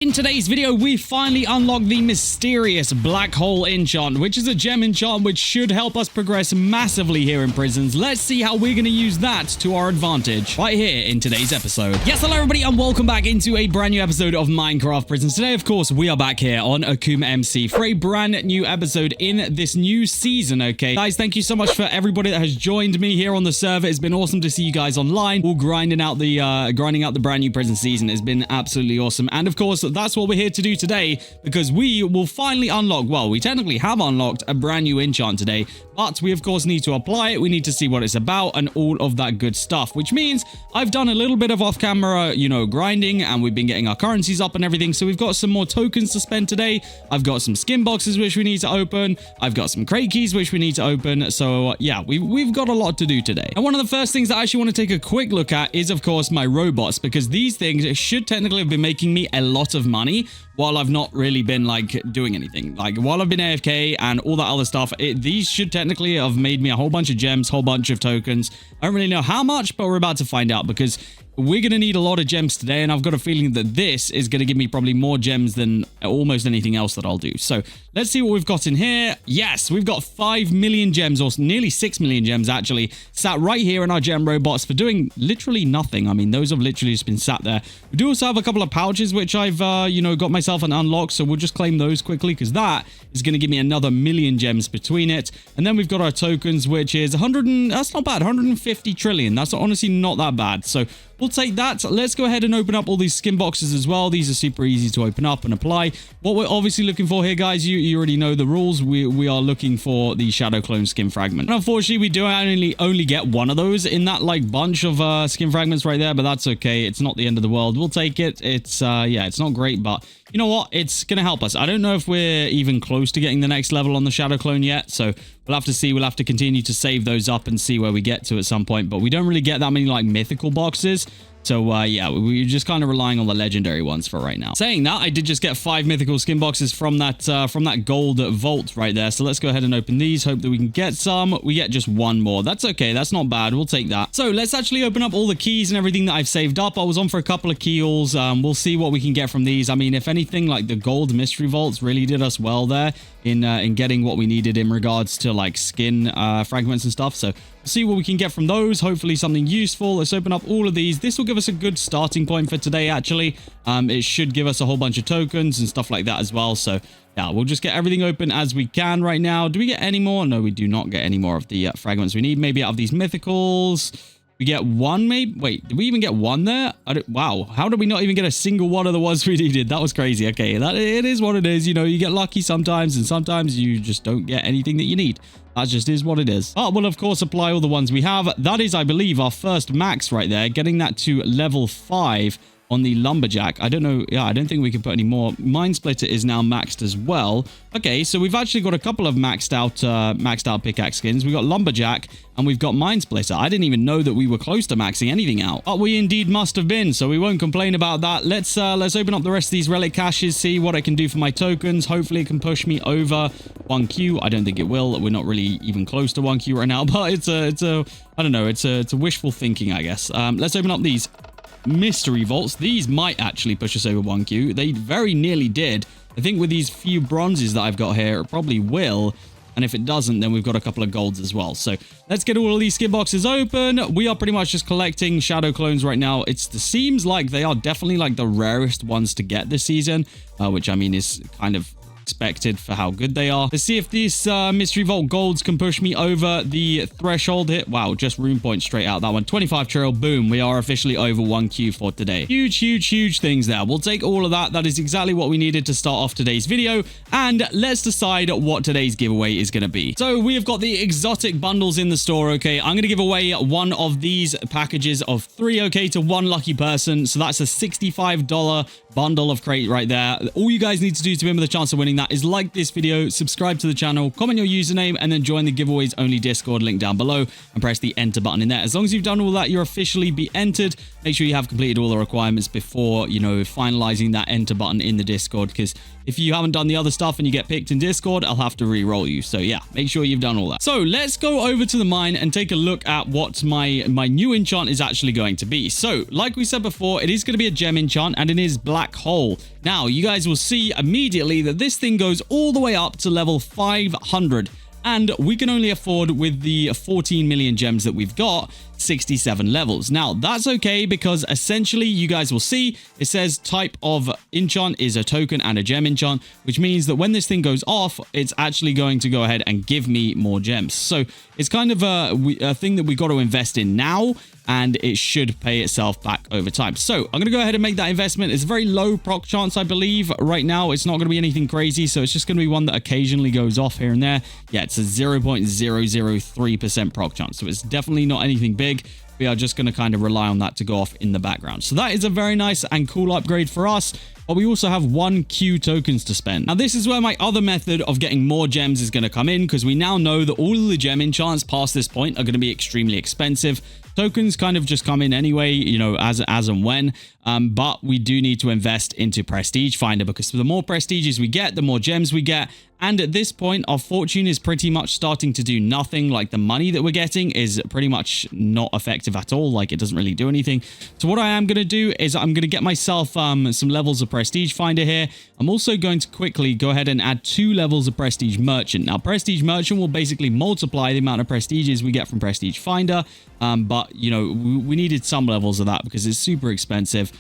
In today's video, we finally unlocked the mysterious black hole enchant, which is a gem enchant which should help us progress massively here in prisons. Let's see how we're going to use that to our advantage right here in today's episode. Yes, hello everybody, and welcome back into a brand new episode of Minecraft Prisons. Today, of course, we are back here on AkumaMC for a brand new episode in this new season, okay? Guys, thank you so much for everybody that has joined me here on the server. It's been awesome to see you guys online, all grinding out the brand new prison season. It's been absolutely awesome. And of course, that's what we're here to do today, because we will finally unlock, well, we technically have unlocked a brand new enchant today, but we of course need to apply it. We need to see what it's about and all of that good stuff, which means I've done a little bit of off-camera, grinding, and we've been getting our currencies up and everything. So we've got some more tokens to spend today. I've got some skin boxes which we need to open. I've got some crate keys which we need to open. So yeah, we've got a lot to do today. And one of the first things that I actually want to take a quick look at is, of course, my robots, because these things should technically have been making me a lot of money while I've not really been doing anything. While I've been AFK and all that other stuff, these should technically have made me a whole bunch of gems, whole bunch of tokens. I don't really know how much, but we're about to find out, because we're going to need a lot of gems today, and I've got a feeling that this is going to give me probably more gems than almost anything else that I'll do. So let's see what we've got in here. Yes, we've got 5 million gems, or nearly 6 million gems actually, sat right here in our gem robots for doing literally nothing. I mean, those have literally just been sat there. We do also have a couple of pouches which I've, got myself an unlock, so we'll just claim those quickly, because that is going to give me another million gems between it. And then we've got our tokens, which is that's not bad, 150 trillion. That's honestly not that bad. So we'll take that. Let's go ahead and open up all these skin boxes as well. These are super easy to open up and apply. What we're obviously looking for here, guys, you already know the rules. We are looking for the shadow clone skin fragment. And unfortunately, we do only get one of those in that bunch of skin fragments right there, but that's okay. It's not the end of the world. We'll take it. It's it's not great, but you know what? It's going to help us. I don't know if we're even close to getting the next level on the shadow clone yet, so we'll have to see. We'll have to continue to save those up and see where we get to at some point, but we don't really get that many mythical boxes. So, yeah, we're just kind of relying on the legendary ones for right now. Saying that, I did just get 5 mythical skin boxes from that gold vault right there. So let's go ahead and open these. Hope that we can get some. We get just one more. That's okay. That's not bad. We'll take that. So let's actually open up all the keys and everything that I've saved up. I was on for a couple of key hauls. We'll see what we can get from these. I mean, if anything, the gold mystery vaults really did us well there in getting what we needed in regards to skin fragments and stuff. So see what we can get from those. Hopefully something useful. Let's open up all of these. This will give us a good starting point for today, actually. It should give us a whole bunch of tokens and stuff like that as well. So yeah, we'll just get everything open as we can right now. Do we get any more? No, we do not get any more of the fragments we need. Maybe out of these mythicals we get one, maybe. Wait, did we even get one there? Wow, how did we not even get a single one of the ones we needed? That was crazy. Okay, it is what it is. You get lucky sometimes, and sometimes you just don't get anything that you need. That just is what it is. But we'll, of course, apply all the ones we have. That is, I believe, our first max right there. Getting that to level 5 on the lumberjack. I don't know. Yeah, I don't think we can put any more. Mine splitter is now maxed as well. Okay, so we've actually got a couple of maxed out pickaxe skins. We've got lumberjack and we've got mine splitter. I didn't even know that we were close to maxing anything out, but we indeed must have been, so we won't complain about that. Let's open up the rest of these relic caches, see what I can do for my tokens. Hopefully it can push me over 1Q. I don't think it will. We're not really even close to 1Q right now, but it's a I don't know, it's a wishful thinking, I guess. Let's open up these mystery vaults. These might actually push us over 1Q. They very nearly did. I think with these few bronzes that I've got here, it probably will. And if it doesn't, then we've got a couple of golds as well. So let's get all of these skin boxes open. We are pretty much just collecting shadow clones right now. It seems like they are definitely the rarest ones to get this season, which I mean is kind of expected for how good they are. Let's see if these mystery vault golds can push me over the threshold hit. Wow, just rune point straight out that one. 25 trill, boom, we are officially over 1Q for today. Huge things there. We'll take all of that. That is exactly what we needed to start off today's video, and let's decide what today's giveaway is going to be. So we have got the exotic bundles in the store. Okay, I'm going to give away one of these packages of 3, okay, to one lucky person. So that's a $65 bundle of crate right there. All you guys need to do to win with a chance of winning that is like this video, subscribe to the channel, comment your username, and then join the giveaways only Discord link down below and press the enter button in there. As long as you've done all that, you're officially be entered. Make sure you have completed all the requirements before, finalizing that enter button in the Discord, because if you haven't done the other stuff and you get picked in Discord, I'll have to re-roll you. So yeah, make sure you've done all that. So let's go over to the mine and take a look at what my new enchant is actually going to be. So like we said before, it is going to be a gem enchant, and it is black black hole. Now, you guys will see immediately that this thing goes all the way up to level 500. And we can only afford, with the 14 million gems that we've got, 67 levels. Now, that's okay because essentially you guys will see it says type of enchant is a token and a gem enchant, which means that when this thing goes off, it's actually going to go ahead and give me more gems. So it's kind of a thing that we got to invest in now, and it should pay itself back over time. So I'm going to go ahead and make that investment. It's a very low proc chance, I believe. Right now, it's not going to be anything crazy, so it's just going to be one that occasionally goes off here and there. Yeah, it's a 0.003% proc chance, so it's definitely not anything big. We are just going to kind of rely on that to go off in the background. So that is a very nice and cool upgrade for us. But we also have 1 Q tokens to spend. Now, this is where my other method of getting more gems is going to come in, because we now know that all of the gem enchants past this point are going to be extremely expensive. Tokens kind of just come in anyway, you know, as and when. But we do need to invest into Prestige Finder, because the more prestiges we get, the more gems we get. And at this point, our fortune is pretty much starting to do nothing. Like, the money that we're getting is pretty much not effective at all. Like, it doesn't really do anything. So what I am going to do is I'm going to get myself some levels of Prestige Finder here. I'm also going to quickly go ahead and add 2 levels of Prestige Merchant. Now, Prestige Merchant will basically multiply the amount of prestiges we get from Prestige Finder. But, you know, we needed some levels of that because it's super expensive.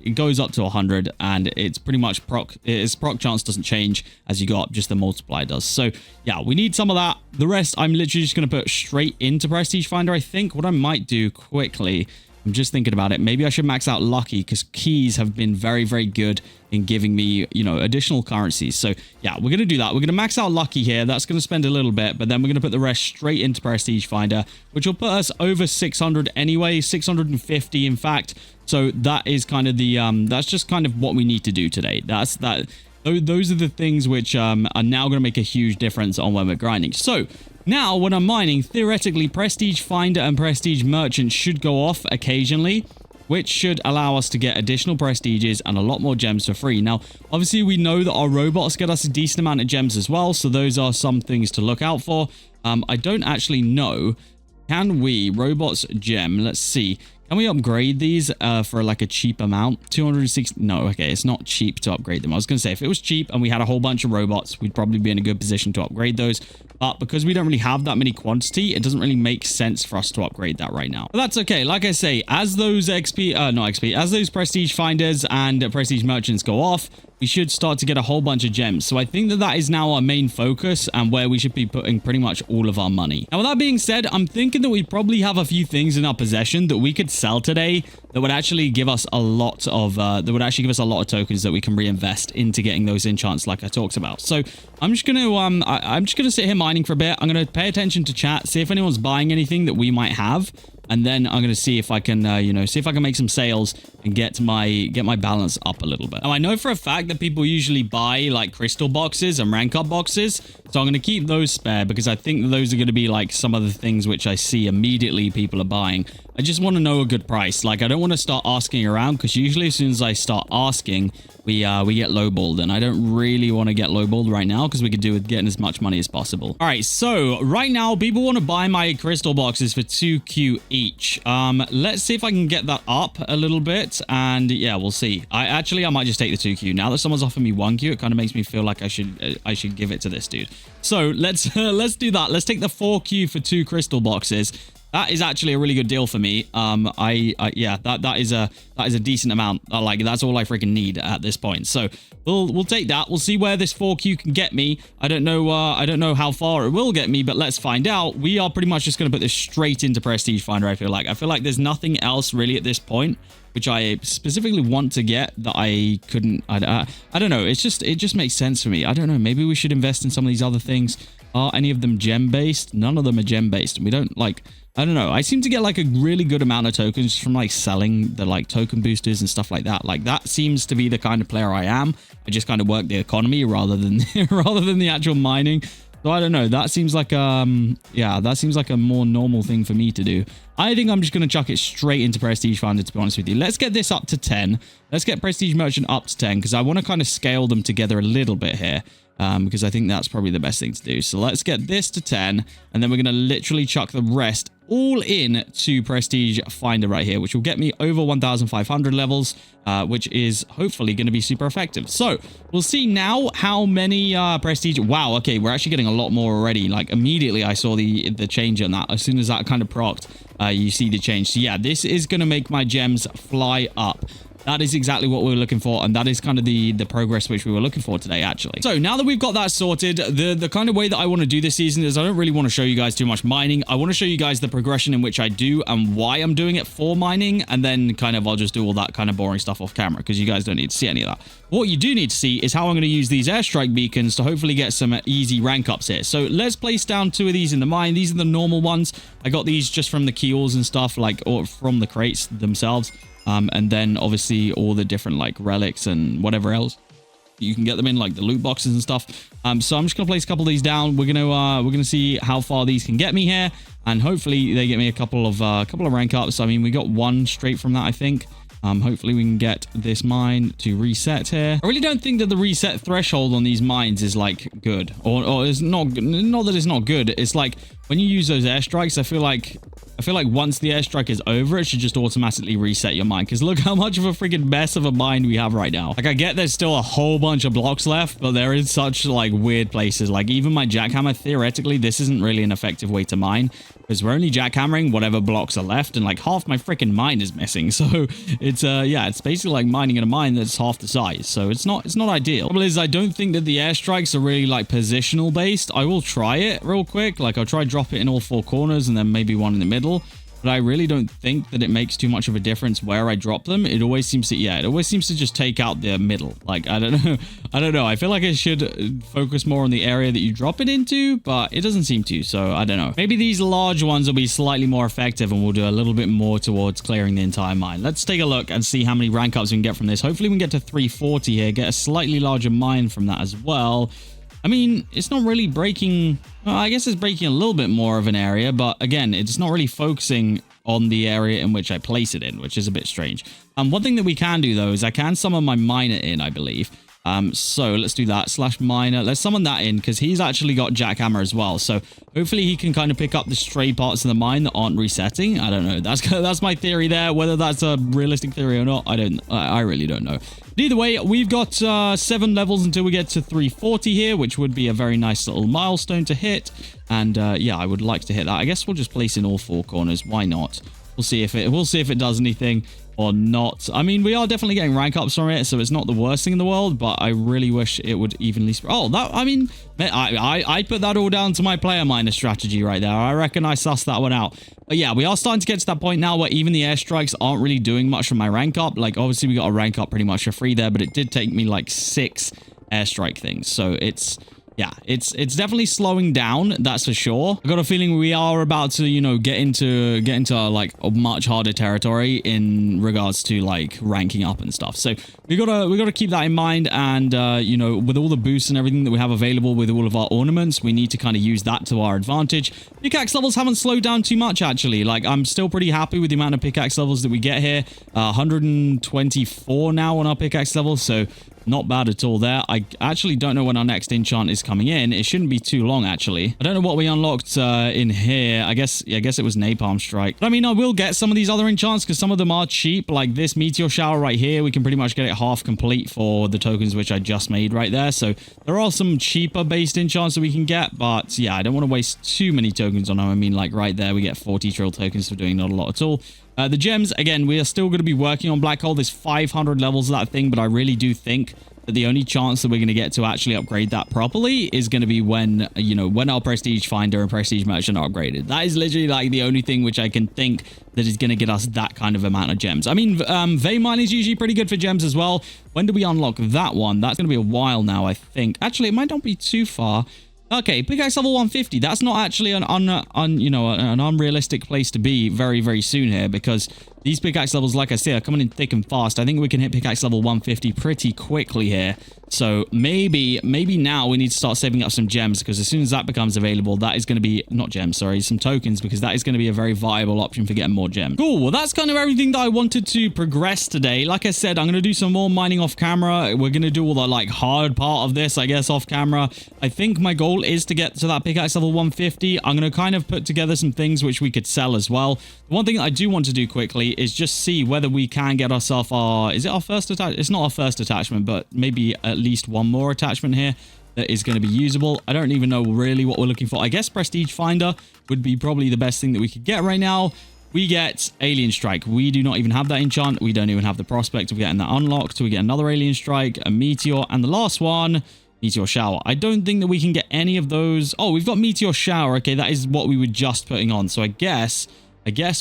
It goes up to 100, and it's pretty much its proc chance doesn't change as you go up, just the multiplier does. So yeah, we need some of that. The rest I'm literally just going to put straight into Prestige Finder. I think what I might do quickly, I'm just thinking about it, maybe I should max out Lucky, because keys have been very, very good in giving me, you know, additional currencies. So yeah, we're going to do that. We're going to max out Lucky here. That's going to spend a little bit, but then we're going to put the rest straight into Prestige Finder, which will put us over 600 anyway, 650 in fact. So that is kind of the, that's just kind of what we need to do today. Those are the things which are now going to make a huge difference on when we're grinding. So now when I'm mining, theoretically, Prestige Finder and Prestige Merchant should go off occasionally, which should allow us to get additional prestiges and a lot more gems for free. Now, obviously, we know that our robots get us a decent amount of gems as well, so those are some things to look out for. I don't actually know. Can we? Robots gem. Let's see. Can we upgrade these for like a cheap amount? 260. No, okay, it's not cheap to upgrade them. I was going to say, if it was cheap and we had a whole bunch of robots, we'd probably be in a good position to upgrade those. But because we don't really have that many quantity, it doesn't really make sense for us to upgrade that right now. But that's okay. Like I say, as those as those Prestige Finders and Prestige Merchants go off, we should start to get a whole bunch of gems. So I think that that is now our main focus and where we should be putting pretty much all of our money. Now, with that being said, I'm thinking that we probably have a few things in our possession that we could sell today that would actually give us a lot of tokens that we can reinvest into getting those enchants like I talked about. So I'm just gonna sit here mining for a bit. I'm gonna pay attention to chat, see if anyone's buying anything that we might have. And then I'm going to see if I can, see if I can make some sales and get my balance up a little bit. Now, I know for a fact that people usually buy like crystal boxes and rank up boxes. So I'm going to keep those spare because I think those are going to be like some of the things which I see immediately people are buying. I just want to know a good price. Like, I don't want to start asking around because usually as soon as I start asking, we get lowballed, and I don't really want to get lowballed right now because we could do with getting as much money as possible. All right, so right now people want to buy my crystal boxes for 2Q each. Let's see if I can get that up a little bit, and yeah, we'll see. I might just take the 2Q now that someone's offered me 1Q. It kind of makes me feel like I should give it to this dude. So let's do that. Let's take the 4Q for 2 crystal boxes. That is actually a really good deal for me. Yeah, that is a decent amount. That's all I freaking need at this point. So we'll take that. We'll see where this 4Q can get me. I don't know how far it will get me, but let's find out. We are pretty much just going to put this straight into Prestige Finder. I feel like there's nothing else really at this point which I specifically want to get that I couldn't. I don't know. It just makes sense for me. I don't know. Maybe we should invest in some of these other things. Are any of them gem based? None of them are gem based. We don't like. I don't know. I seem to get like a really good amount of tokens from like selling the like token boosters and stuff like that. Like that seems to be the kind of player I am. I just kind of work the economy rather than the actual mining. So I don't know. That seems like that seems like a more normal thing for me to do. I think I'm just going to chuck it straight into Prestige Finder, to be honest with you. Let's get this up to 10. Let's get Prestige Merchant up to 10 because I want to kind of scale them together a little bit here. because I think that's probably the best thing to do. So let's get this to 10, and then we're going to literally chuck the rest all in to Prestige Finder right here, which will get me over 1,500 levels, which is hopefully going to be super effective. So we'll see now how many Prestige. Wow, okay, we're actually getting a lot more already. Like immediately I saw the change on that. As soon as that kind of procced, you see the change. So yeah, this is going to make my gems fly up. That is exactly what we were looking for, and that is kind of the progress which we were looking for today, actually. So now that we've got that sorted, the kind of way that I want to do this season is I don't really want to show you guys too much mining. I want to show you guys the progression in which I do and why I'm doing it for mining, and then kind of I'll just do all that kind of boring stuff off camera because you guys don't need to see any of that. What you do need to see is how I'm going to use these airstrike beacons to hopefully get some easy rank ups here. So let's place down 2 of these in the mine. These are the normal ones. I got these just from the keels and stuff, like, or from the crates themselves. And then obviously all the different like relics and whatever else you can get them in, like the loot boxes and stuff. So I'm just gonna place a couple of these down. We're gonna see how far these can get me here, and hopefully they get me a couple of rank ups. I mean, we got 1 straight from that, I think. Hopefully we can get this mine to reset here. I really don't think that the reset threshold on these mines is like good, or it's not that it's not good. It's like when you use those airstrikes, I feel like once the airstrike is over, it should just automatically reset your mine. Because look how much of a freaking mess of a mine we have right now. Like, I get there's still a whole bunch of blocks left, but there is such like weird places. Like even my jackhammer, theoretically, this isn't really an effective way to mine because we're only jackhammering whatever blocks are left, and like half my freaking mine is missing. So it's yeah, it's basically like mining in a mine that's half the size. So it's not ideal. The problem is I don't think that the airstrikes are really like positional based. I will try it real quick. Like I'll try drop it in all 4 corners and then maybe 1 in the middle. But I really don't think that it makes too much of a difference where I drop them. It always seems to, yeah, it always seems to just take out the middle. Like, I don't know. I don't know. I feel like it should focus more on the area that you drop it into, but it doesn't seem to. So I don't know. Maybe these large ones will be slightly more effective and we'll do a little bit more towards clearing the entire mine. Let's take a look and see how many rank ups we can get from this. Hopefully we can get to 340 here, get a slightly larger mine from that as well. I mean, it's not really breaking. Well, I guess it's breaking a little bit more of an area, but again, it's not really focusing on the area in which I place it in, which is a bit strange. One thing that we can do, though, is I can summon my miner in, I believe. So let's do that. /miner. Let's summon that in because he's actually got jackhammer as well. So hopefully he can kind of pick up the stray parts of the mine that aren't resetting. I don't know. That's my theory there. Whether that's a realistic theory or not, I really don't know. But either way, we've got 7 levels until we get to 340 here, which would be a very nice little milestone to hit. And yeah, I would like to hit that. I guess we'll just place in all 4 corners. Why not? We'll see if it does anything or not. I mean, we are definitely getting rank ups from it, so it's not the worst thing in the world, but I really wish it would evenly spread. Oh, that, I mean, I put that all down to my player miner strategy right there. I reckon I sussed that one out. But yeah, we are starting to get to that point now where even the airstrikes aren't really doing much for my rank up. Like, obviously, we got a rank up pretty much for free there, but it did take me like 6 airstrike things. So it's... yeah, it's definitely slowing down, that's for sure. I got a feeling we are about to, you know, get into like a much harder territory in regards to like ranking up and stuff. So we gotta keep that in mind, and you know, with all the boosts and everything that we have available with all of our ornaments, we need to kind of use that to our advantage. Pickaxe levels haven't slowed down too much, actually. Like, I'm still pretty happy with the amount of pickaxe levels that we get here. 124 now on our pickaxe levels, so not bad at all there. I actually don't know when our next enchant is coming in. It shouldn't be too long, actually. I don't know what we unlocked in here. I guess it was Napalm Strike. But I mean, I will get some of these other enchants because some of them are cheap. Like this Meteor Shower right here, we can pretty much get it half complete for the tokens which I just made right there. So there are some cheaper based enchants that we can get. But yeah, I don't want to waste too many tokens on them. I mean, like right there, we get 40 trill tokens for doing not a lot at all. The gems, again, we are still going to be working on Black Hole. There's 500 levels of that thing, but I really do think that the only chance that we're going to get to actually upgrade that properly is going to be when, you know, when our Prestige Finder and Prestige Merchant are upgraded. That is literally like the only thing which I can think that is going to get us that kind of amount of gems. I mean, vein mine is usually pretty good for gems as well. When do we unlock that one? That's going to be a while now, I think. Actually, it might not be too far. Okay, pickaxe level 150. That's not actually an unrealistic place to be very, very soon here, because These pickaxe levels, like I say, are coming in thick and fast. I think we can hit pickaxe level 150 pretty quickly here. So maybe now we need to start saving up some gems, because as soon as that becomes available, that is going to be, not gems, sorry, some tokens, because that is going to be a very viable option for getting more gems. Cool. Well, that's kind of everything that I wanted to progress today. Like I said, I'm going to do some more mining off camera. We're going to do all the like hard part of this, I guess, off camera. I think my goal is to get to that pickaxe level 150. I'm going to kind of put together some things which we could sell as well. The one thing that I do want to do quickly is just see whether we can get ourselves our, is it our first attachment? It's not our first attachment, but maybe at least one more attachment here that is going to be usable. I don't even know really what we're looking for. I guess Prestige Finder would be probably the best thing that we could get right now. We get Alien Strike. We do not even have that enchant. We don't even have the prospect of getting that unlocked. So we get another Alien Strike, a Meteor, and the last one, Meteor Shower. I don't think that we can get any of those. Oh, we've got Meteor Shower. Okay, that is what we were just putting on. So I guess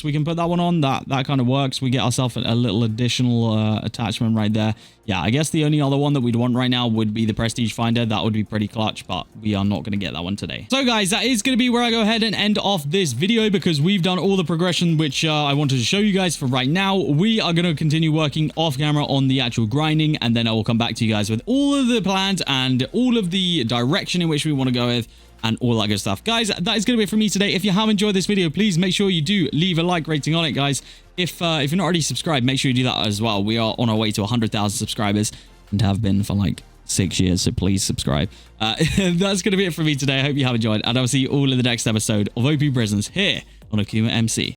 we can put that one on. That kind of works. We get ourselves a little additional attachment right there. Yeah, I guess the only other one that we'd want right now would be the Prestige Finder. That would be pretty clutch, but we are not going to get that one today. So guys, that is going to be where I go ahead and end off this video, because we've done all the progression which I wanted to show you guys for right now. We are going to continue working off camera on the actual grinding, and then I will come back to you guys with all of the plans and all of the direction in which we want to go with, and all that good stuff. Guys, that is going to be it for me today. If you have enjoyed this video, please make sure you do leave a like rating on it, guys. If you're not already subscribed, make sure you do that as well. We are on our way to 100,000 subscribers and have been for like 6 years, so please subscribe. That's going to be it for me today. I hope you have enjoyed, and I'll see you all in the next episode of OP Prisons here on AkumaMC.